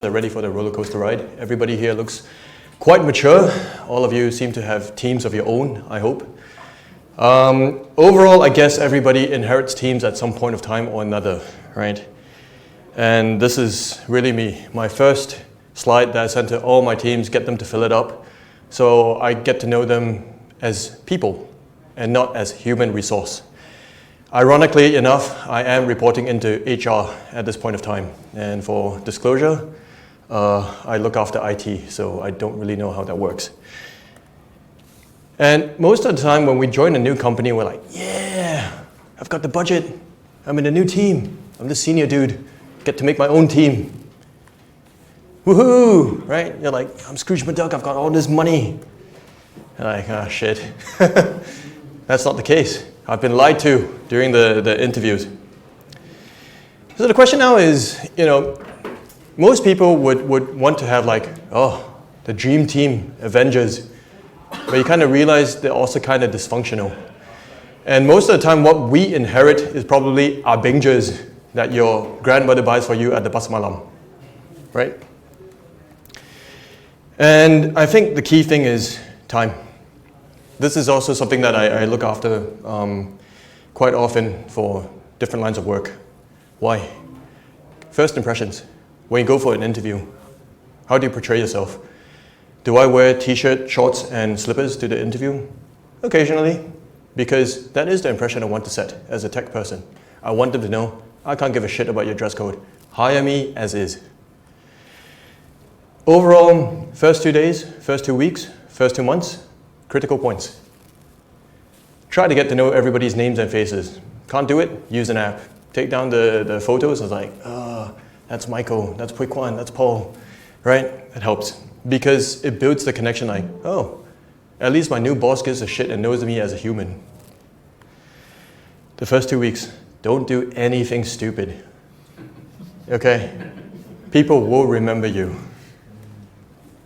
They're ready for the roller coaster ride. Everybody here looks quite mature. All of you seem to have teams of your own, I hope. Overall, I guess everybody inherits teams at some point of time or another, right? And this is really me. My first slide that I sent to all my teams, get them to fill it up. So I get to know them as people and not as human resource. Ironically enough, I am reporting into HR at this point of time. And for disclosure, I look after IT, so I don't really know how that works. And most of the time when we join a new company, we're like, yeah, I've got the budget. I'm in a new team. I'm the senior dude. Get to make my own team. Woohoo, right? You're like, I'm Scrooge McDuck. I've got all this money. And like, ah, shit. That's not the case. I've been lied to during the interviews. So the question now is, most people would want to have like, oh, the dream team, Avengers. But you kind of realize they're also kind of dysfunctional. And most of the time what we inherit is probably our bingers that your grandmother buys for you at the Pasar Malam, right? And I think the key thing is time. This is also something that I look after quite often for different lines of work. Why? First impressions. When you go for an interview, how do you portray yourself? Do I wear t-shirt, shorts, and slippers to the interview? Occasionally, because that is the impression I want to set as a tech person. I want them to know, I can't give a shit about your dress code. Hire me as is. Overall, first 2 days, first 2 weeks, first 2 months, critical points. Try to get to know everybody's names and faces. Can't do it? Use an app. Take down the photos and it's like, that's Michael, that's Pui Kwan, that's Paul, right? It helps because it builds the connection like, oh, at least my new boss gives a shit and knows me as a human. The first 2 weeks, don't do anything stupid, okay? People will remember you.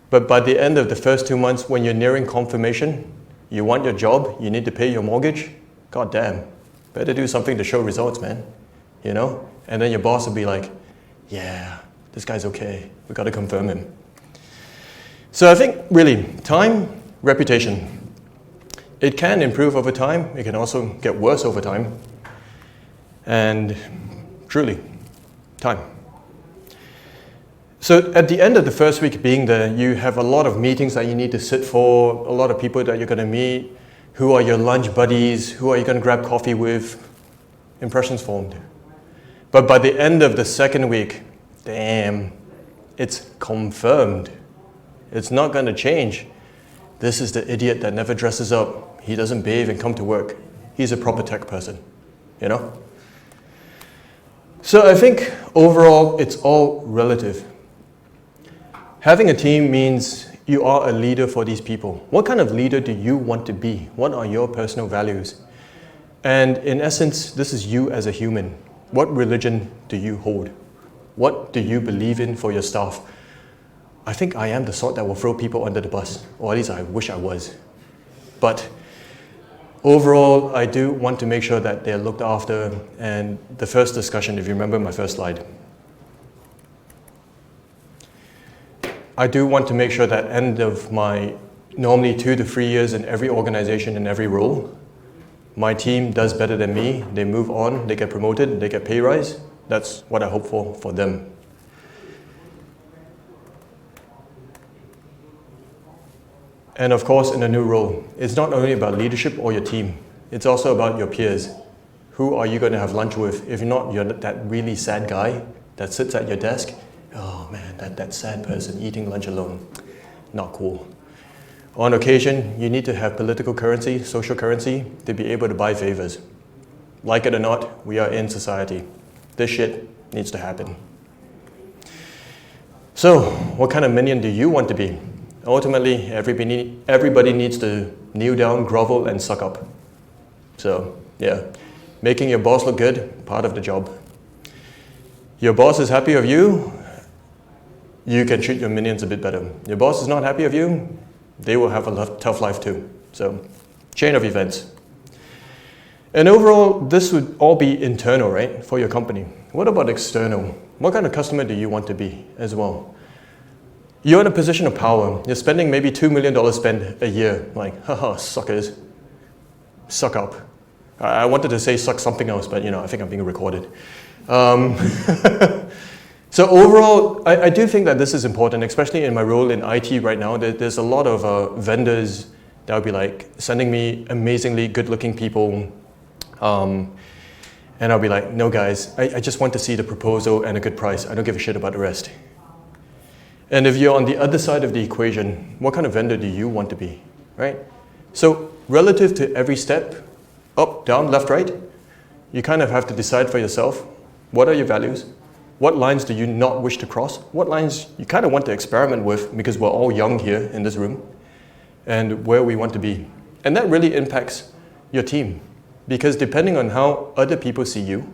But by the end of the first 2 months, when you're nearing confirmation, you want your job, you need to pay your mortgage, god damn, better do something to show results, man, And then your boss will be like, yeah, this guy's okay. We got to confirm him. So I think really, time, reputation. It can improve over time. It can also get worse over time. And truly, time. So at the end of the first week being there, you have a lot of meetings that you need to sit for, a lot of people that you're going to meet. Who are your lunch buddies? Who are you going to grab coffee with? Impressions formed. But by the end of the second week, damn, it's confirmed. It's not going to change. This is the idiot that never dresses up. He doesn't bathe and come to work. He's a proper tech person, So I think overall, it's all relative. Having a team means you are a leader for these people. What kind of leader do you want to be? What are your personal values? And in essence, this is you as a human. What religion do you hold? What do you believe in for your staff? I think I am the sort that will throw people under the bus, or at least I wish I was. But overall, I do want to make sure that they're looked after. And the first discussion, if you remember my first slide, I do want to make sure that end of my normally 2 to 3 years in every organization, in every role, my team does better than me. They move on, they get promoted, they get pay rise. That's what I hope for them. And of course, in a new role, it's not only about leadership or your team, it's also about your peers. Who are you going to have lunch with? If you're that really sad guy that sits at your desk, oh man, that sad person eating lunch alone, not cool. On occasion, you need to have political currency, social currency, to be able to buy favors. Like it or not, we are in society. This shit needs to happen. So, what kind of minion do you want to be? Ultimately, everybody needs to kneel down, grovel, and suck up. So, yeah, making your boss look good, part of the job. Your boss is happy of you, you can treat your minions a bit better. Your boss is not happy of you, they will have a tough life too. So, chain of events. And overall, this would all be internal, right, for your company. What about external? What kind of customer do you want to be as well? You're in a position of power. You're spending maybe $2 million spend a year. Like, haha, suckers. Suck up. I wanted to say suck something else, but I think I'm being recorded. So overall, I do think that this is important, especially in my role in IT right now. There's a lot of vendors that would be like sending me amazingly good-looking people. And I'll be like, no guys, I just want to see the proposal and a good price. I don't give a shit about the rest. And if you're on the other side of the equation, what kind of vendor do you want to be, right? So relative to every step, up, down, left, right, you kind of have to decide for yourself, what are your values? What lines do you not wish to cross? What lines you kind of want to experiment with, because we're all young here in this room, and where we want to be. And that really impacts your team, because depending on how other people see you,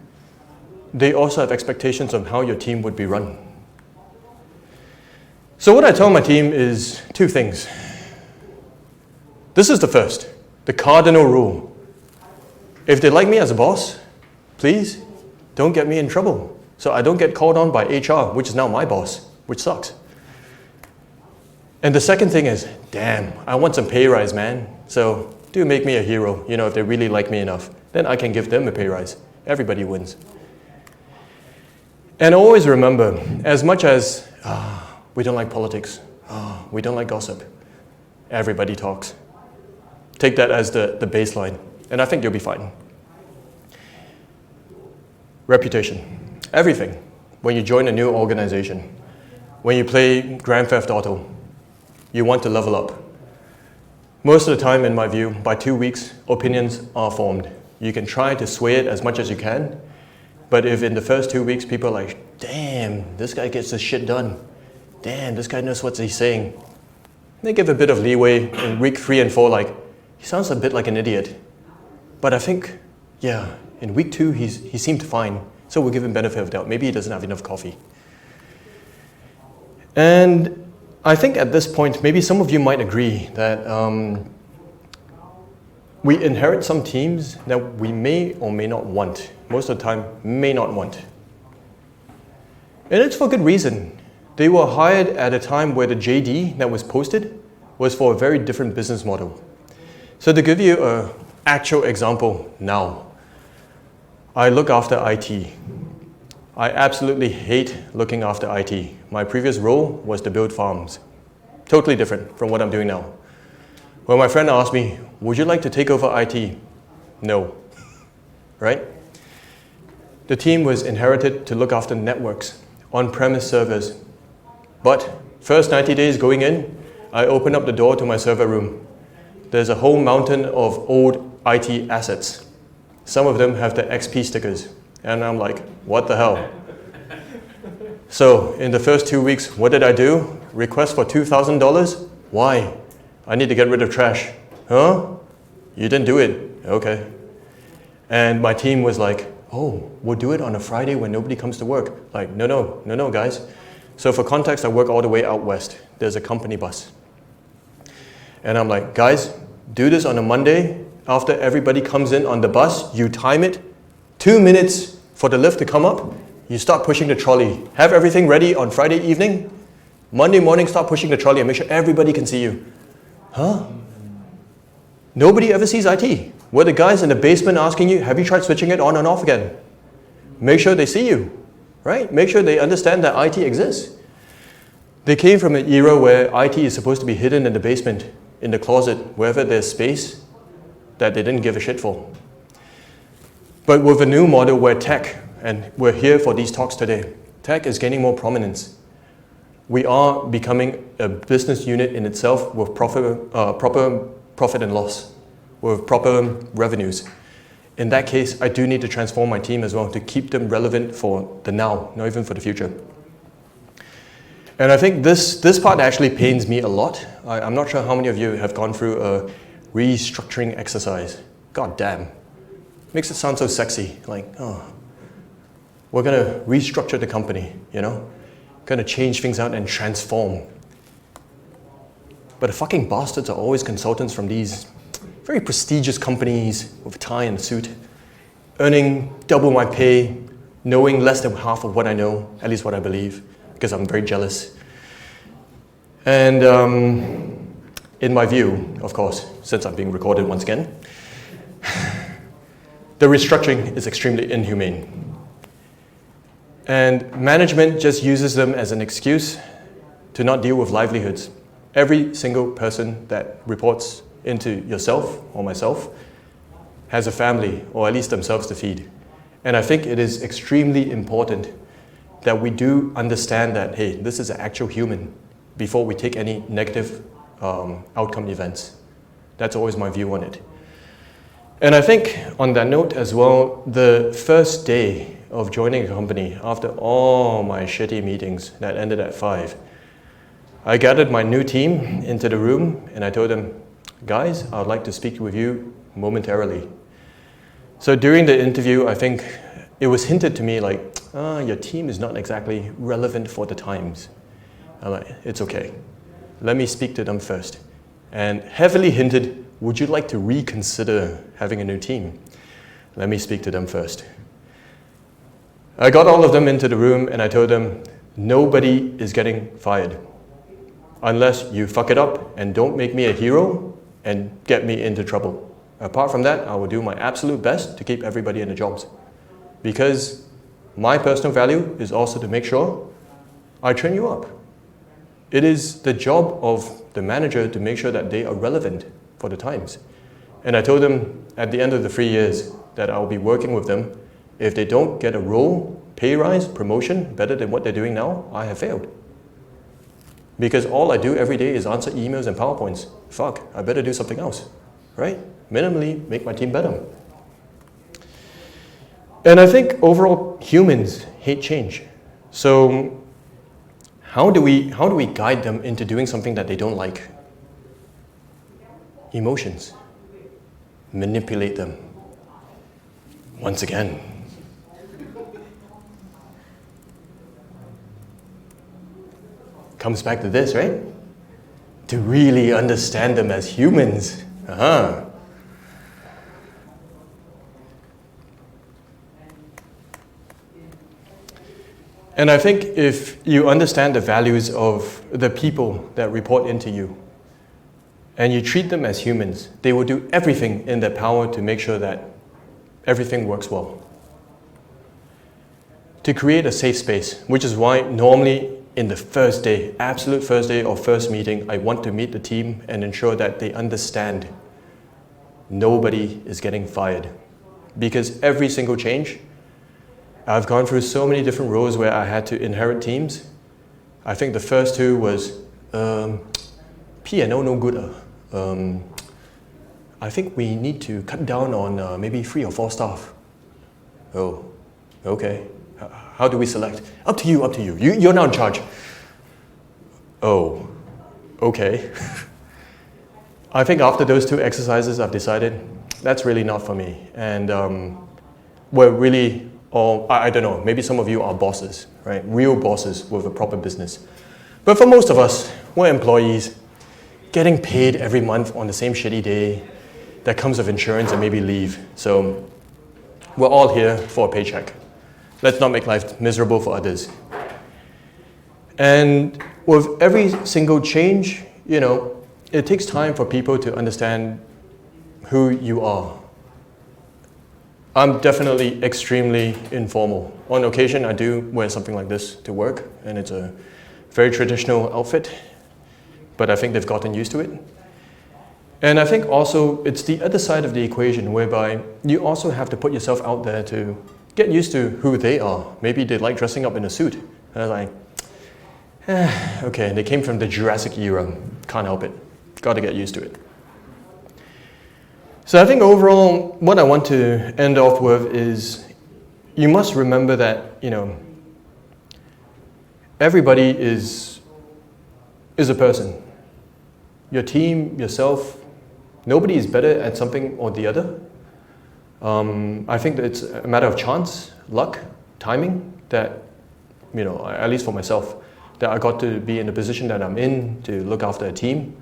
they also have expectations on how your team would be run. So what I tell my team is two things. This is the first, the cardinal rule. If they like me as a boss, please don't get me in trouble. So I don't get called on by HR, which is now my boss, which sucks. And the second thing is, damn, I want some pay rise, man. So do make me a hero. If they really like me enough, then I can give them a pay rise. Everybody wins. And always remember, as much as we don't like politics, we don't like gossip, everybody talks. Take that as the baseline, and I think you'll be fine. Reputation. Everything. When you join a new organization, when you play Grand Theft Auto, you want to level up. Most of the time, in my view, by 2 weeks, opinions are formed. You can try to sway it as much as you can, but if in the first 2 weeks people are like, damn, this guy gets his shit done. Damn, this guy knows what he's saying. They give a bit of leeway in week 3 and 4, like, he sounds a bit like an idiot. But I think, yeah, in week 2, he seemed fine. So we'll give him benefit of doubt. Maybe he doesn't have enough coffee. And I think at this point, maybe some of you might agree that we inherit some teams that we may or may not want. Most of the time, may not want. And it's for good reason. They were hired at a time where the JD that was posted was for a very different business model. So to give you an actual example now, I look after IT. I absolutely hate looking after IT. My previous role was to build farms. Totally different from what I'm doing now. When my friend asked me, would you like to take over IT? No, right? The team was inherited to look after networks, on-premise servers. But first 90 days going in, I opened up the door to my server room. There's a whole mountain of old IT assets. Some of them have the XP stickers. And I'm like, what the hell? So in the first 2 weeks, what did I do? Request for $2,000? Why? I need to get rid of trash. Huh? You didn't do it. Okay. And my team was like, oh, we'll do it on a Friday when nobody comes to work. Like, no, guys. So for context, I work all the way out west. There's a company bus. And I'm like, guys, do this on a Monday. After everybody comes in on the bus, you time it. 2 minutes for the lift to come up. You start pushing the trolley. Have everything ready on Friday evening. Monday morning, start pushing the trolley and make sure everybody can see you. Huh? Nobody ever sees IT. We're the guys in the basement asking you, have you tried switching it on and off again? Make sure they see you, right? Make sure they understand that IT exists. They came from an era where IT is supposed to be hidden in the basement, in the closet, wherever there's space that they didn't give a shit for. But with a new model where tech, and we're here for these talks today, tech is gaining more prominence. We are becoming a business unit in itself with proper profit and loss, with proper revenues. In that case, I do need to transform my team as well to keep them relevant for the now, not even for the future. And I think this part actually pains me a lot. I'm not sure how many of you have gone through a restructuring exercise. God damn. Makes it sound so sexy. Like, oh, we're going to restructure the company, Going to change things out and transform. But the fucking bastards are always consultants from these very prestigious companies with a tie and a suit, earning double my pay, knowing less than half of what I know, at least what I believe, because I'm very jealous. And in my view, of course, since I'm being recorded once again, the restructuring is extremely inhumane. And management just uses them as an excuse to not deal with livelihoods. Every single person that reports into yourself or myself has a family, or at least themselves to feed. And I think it is extremely important that we do understand that, hey, this is an actual human before we take any negative outcome events. That's always my view on it. And I think on that note as well, the first day of joining a company, after all my shitty meetings that ended at 5, I gathered my new team into the room and I told them, guys, I would like to speak with you momentarily. So during the interview, I think it was hinted to me like, your team is not exactly relevant for the times. I'm like, it's okay. Let me speak to them first. And heavily hinted, would you like to reconsider having a new team? Let me speak to them first. I got all of them into the room and I told them, nobody is getting fired unless you fuck it up and don't make me a hero and get me into trouble. Apart from that, I will do my absolute best to keep everybody in the jobs. Because my personal value is also to make sure I train you up. It is the job of the manager to make sure that they are relevant for the times. And I told them at the end of the 3 years that I'll be working with them. If they don't get a role, pay rise, promotion better than what they're doing now, I have failed. Because all I do every day is answer emails and PowerPoints. Fuck, I better do something else, right? Minimally make my team better. And I think overall humans hate change. So how do we guide them into doing something that they don't like? Emotions. Manipulate them. Once again. Comes back to this, right? To really understand them as humans. And I think if you understand the values of the people that report into you, and you treat them as humans, they will do everything in their power to make sure that everything works well. To create a safe space, which is why normally in the first day, absolute first day or first meeting, I want to meet the team and ensure that they understand nobody is getting fired. Because every single change, I've gone through so many different roles where I had to inherit teams. I think the first two was P&O no good. I think we need to cut down on maybe 3 or 4 staff. Oh, okay. How do we select? Up to you, up to you. You're now in charge. Oh, okay. I think after those 2 exercises, I've decided that's really not for me. And we're really all, I don't know, maybe some of you are bosses, right? Real bosses with a proper business. But for most of us, we're employees getting paid every month on the same shitty day that comes with insurance and maybe leave. So we're all here for a paycheck. Let's not make life miserable for others. And with every single change, you know, it takes time for people to understand who you are. I'm definitely extremely informal. On occasion, I do wear something like this to work, and it's a very traditional outfit, but I think they've gotten used to it. And I think also it's the other side of the equation whereby you also have to put yourself out there to get used to who they are. Maybe they like dressing up in a suit. And I was like, okay, they came from the Jurassic era. Can't help it. Got to get used to it. So I think overall, what I want to end off with is you must remember that, you know, everybody is a person. Your team, yourself, nobody is better at something or the other. I think that it's a matter of chance, luck, timing that, you know, at least for myself, that I got to be in the position that I'm in to look after a team.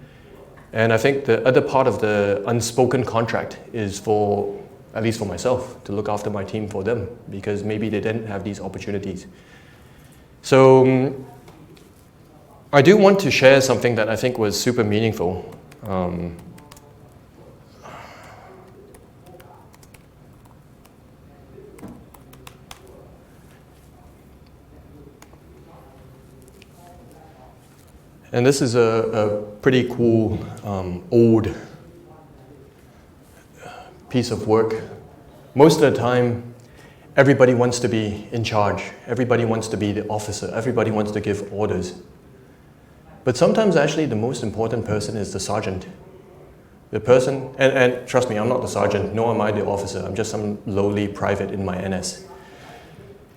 And I think the other part of the unspoken contract is for, at least for myself, to look after my team for them, because maybe they didn't have these opportunities. So I do want to share something that I think was super meaningful. And this is a pretty cool old piece of work. Most of the time, everybody wants to be in charge. Everybody wants to be the officer. Everybody wants to give orders. But sometimes actually the most important person is the sergeant. The person, and trust me, I'm not the sergeant, nor am I the officer. I'm just some lowly private in my NS.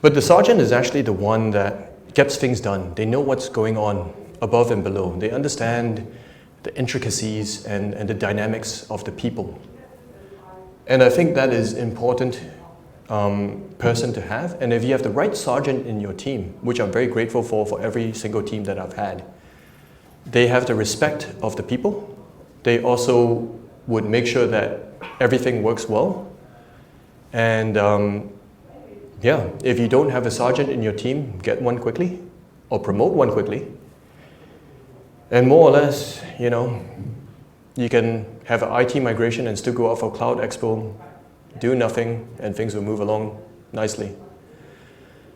But the sergeant is actually the one that gets things done. They know what's going on above and below. They understand the intricacies and the dynamics of the people. And I think that is important person to have. And if you have the right sergeant in your team, which I'm very grateful for every single team that I've had, they have the respect of the people. They also would make sure that everything works well. And yeah, if you don't have a sergeant in your team, get one quickly or promote one quickly. And more or less, you know, you can have an IT migration and still go out for Cloud Expo, do nothing, and things will move along nicely.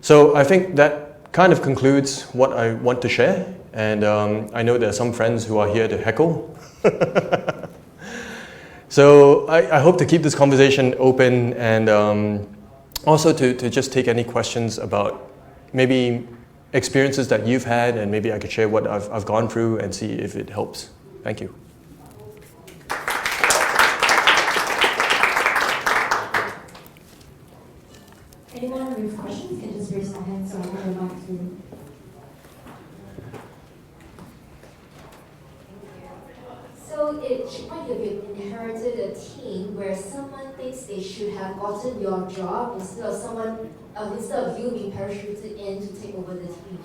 So I think that kind of concludes what I want to share. And I know there are some friends who are here to heckle. So I hope to keep this conversation open and also to just take any questions about maybe experiences that you've had, and maybe I could share what I've gone through and see if it helps. Thank you. Anyone with questions can just raise their hand so I can go back to. So it might have been inherited a team where someone thinks they should have gotten your job instead of you being parachuted in to take over the team.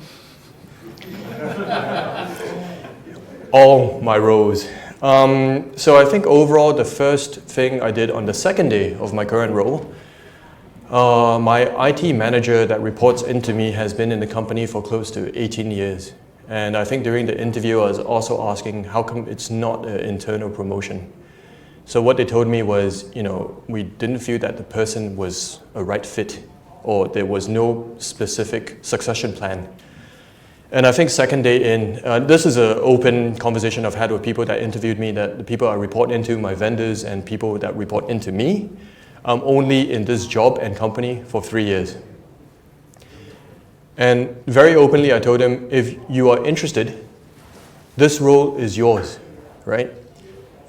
All my roles. So I think overall the first thing I did on the second day of my current role, my IT manager that reports into me has been in the company for close to 18 years. And I think during the interview I was also asking how come it's not an internal promotion. So what they told me was, you know, we didn't feel that the person was a right fit, or there was no specific succession plan. And I think second day in, this is an open conversation I've had with people that interviewed me, that the people I report into, my vendors and people that report into me, I'm only in this job and company for 3 years. And very openly I told them, if you are interested, this role is yours, right?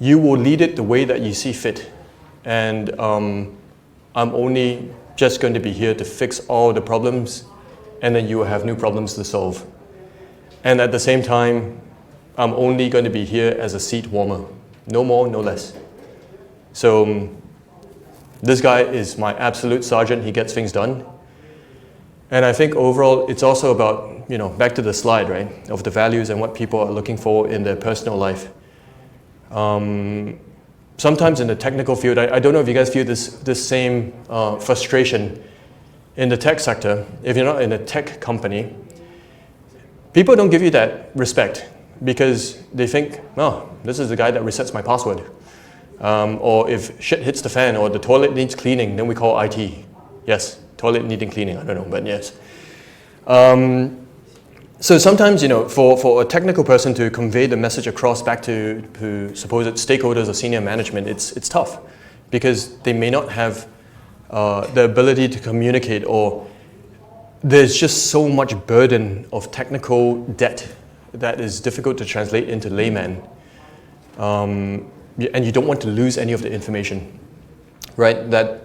You will lead it the way that you see fit. And I'm only just going to be here to fix all the problems, and then you will have new problems to solve. And at the same time, I'm only going to be here as a seat warmer. No more, no less. So this guy is my absolute sergeant. He gets things done. And I think overall, it's also about, you know, back to the slide, right, of the values and what people are looking for in their personal life. Sometimes in the technical field, I don't know if you guys feel this same frustration in the tech sector. If you're not in a tech company, people don't give you that respect because they think, oh, this is the guy that resets my password. Or if shit hits the fan or the toilet needs cleaning, then we call IT. Yes, toilet needing cleaning, I don't know, but yes. So sometimes, you know, for a technical person to convey the message across back to supposed stakeholders or senior management, it's tough because they may not have the ability to communicate, or there's just so much burden of technical debt that is difficult to translate into layman. And you don't want to lose any of the information, right? That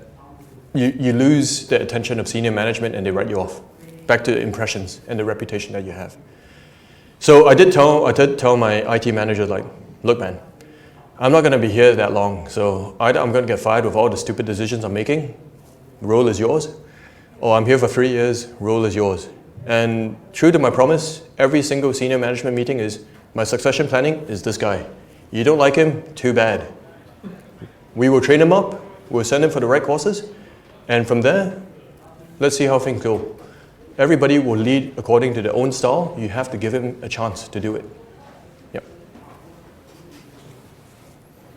you lose the attention of senior management and they write you off. Back to the impressions and the reputation that you have. So I did tell my IT manager, like, look man, I'm not gonna be here that long, so either I'm gonna get fired with all the stupid decisions I'm making, role is yours, or I'm here for 3 years, role is yours. And true to my promise, every single senior management meeting is, my succession planning is this guy. You don't like him, too bad. We will train him up, we'll send him for the right courses, and from there, let's see how things go. everybody will lead according to their own style. You have to give him a chance to do it. Yep.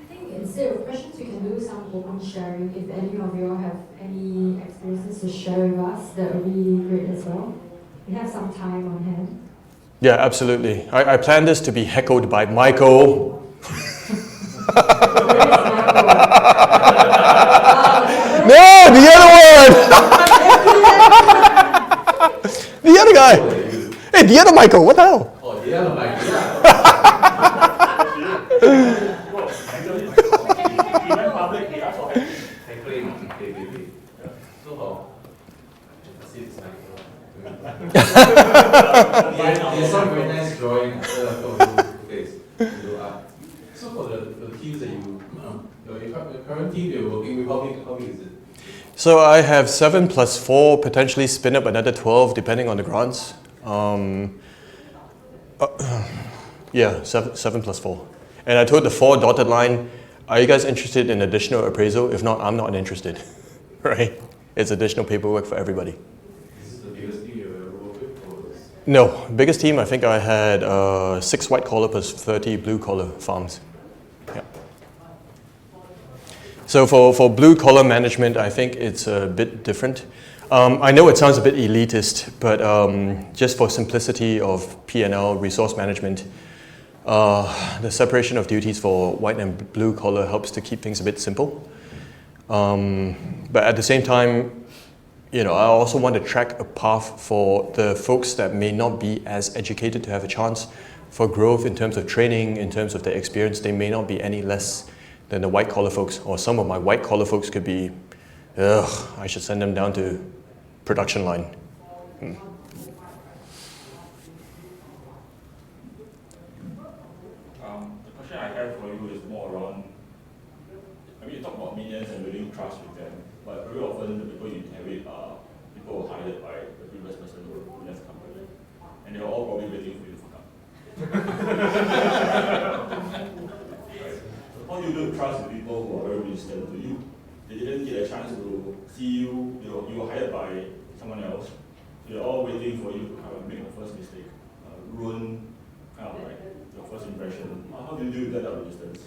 I think instead of questions, we can do some open sharing. If any of you have any experiences to share with us, that would be great as well. We have some time on hand. Yeah, absolutely. I planned this to be heckled by Michael. No, the other one! The other guy! Hey, the other Michael, what the hell? Oh, the other Michael, yeah. There's some very nice drawing after face. So for the teams that your current team you're working with, how big is it? So I have 7 plus 4, potentially spin up another 12 depending on the grants. Yeah, 7 plus 4. And I told the 4 dotted line, are you guys interested in additional appraisal? If not, I'm not interested, right? It's additional paperwork for everybody. Is this the biggest team you've ever worked with? No, biggest team, I think I had 6 white collar plus 30 blue collar farms. Yeah. So for blue collar management, I think it's a bit different. I know it sounds a bit elitist, but just for simplicity of P&L resource management, the separation of duties for white and blue collar helps to keep things a bit simple. But at the same time, I also want to track a path for the folks that may not be as educated to have a chance for growth in terms of training, in terms of their experience. They may not be any less than the white collar folks, or some of my white collar folks could be, I should send them down to production line. The question I have for you is more around, you talk about minions and building trust with them, but very often the people you inherit are people hired by the previous person who left the company, and they're all probably waiting for you to fuck up. Right? So how do you build trust with people who are very resistant to you? They didn't get a chance to see you, you were hired by someone else, so they're all waiting for you to kind of make the first mistake, ruin kind of like your first impression. How do you deal with that resistance?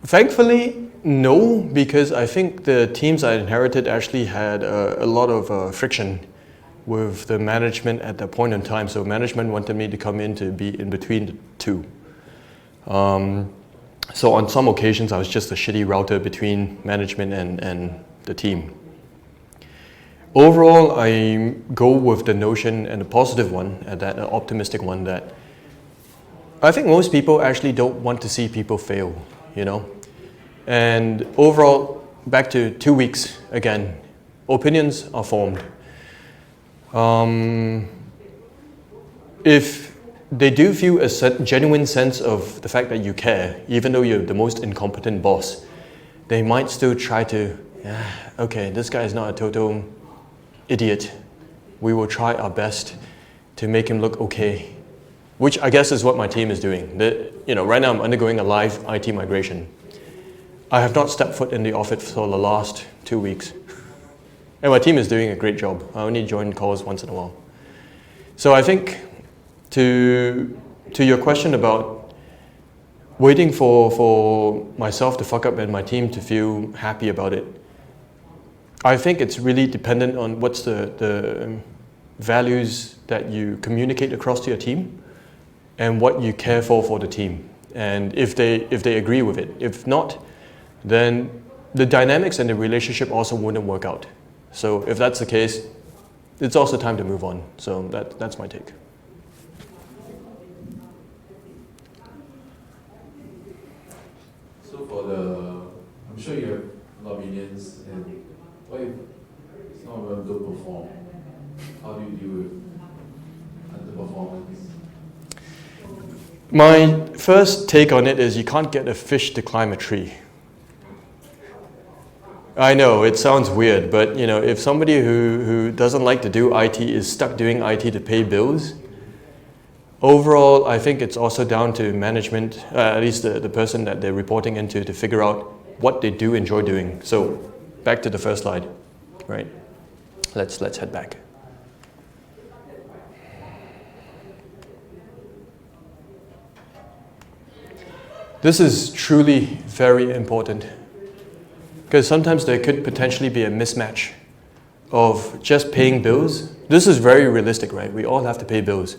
Thankfully, no, because I think the teams I inherited actually had a lot of friction with the management at that point in time. So management wanted me to come in to be in between the two. So on some occasions, I was just a shitty router between management and the team. Overall, I go with the notion, and the positive one, an optimistic one, that I think most people actually don't want to see people fail, And overall, back to 2 weeks again, opinions are formed. If they do feel a genuine sense of the fact that you care, even though you're the most incompetent boss, they might still try to, okay, this guy is not a total idiot. We will try our best to make him look okay, which I guess is what my team is doing. Right now I'm undergoing a live IT migration. I have not stepped foot in the office for the last 2 weeks. And my team is doing a great job. I only join calls once in a while. So I think to your question about waiting for myself to fuck up and my team to feel happy about it, I think it's really dependent on what's the values that you communicate across to your team and what you care for the team. And if they agree with it. If not, then the dynamics and the relationship also wouldn't work out. So if that's the case, it's also time to move on. So that's my take. So I'm sure you have a lot of minions, and what if some of them don't perform? How do you deal with underperformance? My first take on it is you can't get a fish to climb a tree. I know, it sounds weird, but if somebody who doesn't like to do IT is stuck doing IT to pay bills, overall, I think it's also down to management, at least the person that they're reporting into, to figure out what they do enjoy doing. So back to the first slide, right? let's head back. This is truly very important because sometimes there could potentially be a mismatch of just paying bills. This is very realistic, right? We all have to pay bills.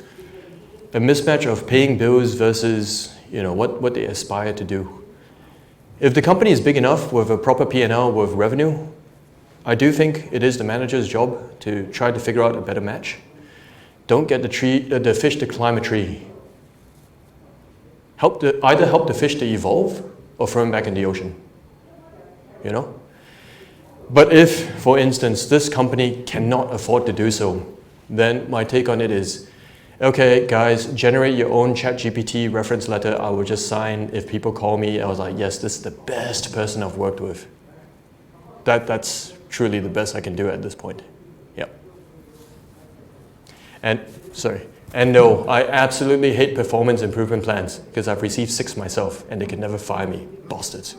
A mismatch of paying bills versus what they aspire to do. If the company is big enough with a proper P&L with revenue, I do think it is the manager's job to try to figure out a better match. Don't get the fish to climb a tree. Either help the fish to evolve or throw them back in the ocean. But if, for instance, this company cannot afford to do so, then my take on it is, okay, guys, generate your own ChatGPT reference letter. I will just sign if people call me. I was like, yes, this is the best person I've worked with. That's truly the best I can do at this point. Yep. And no, I absolutely hate performance improvement plans because I've received 6 myself and they can never fire me. Bastards.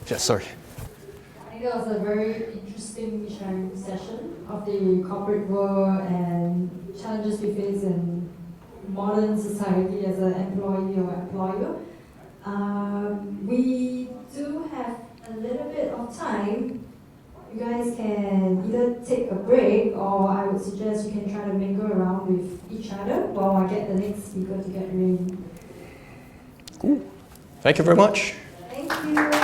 Yeah, sorry. I think that was a very interesting sharing session of the corporate world and challenges we face in modern society as an employee or employer. We do have a little bit of time. You guys can either take a break or I would suggest you can try to mingle around with each other while I get the next speaker to get ready. Cool. Thank you very much. Thank you.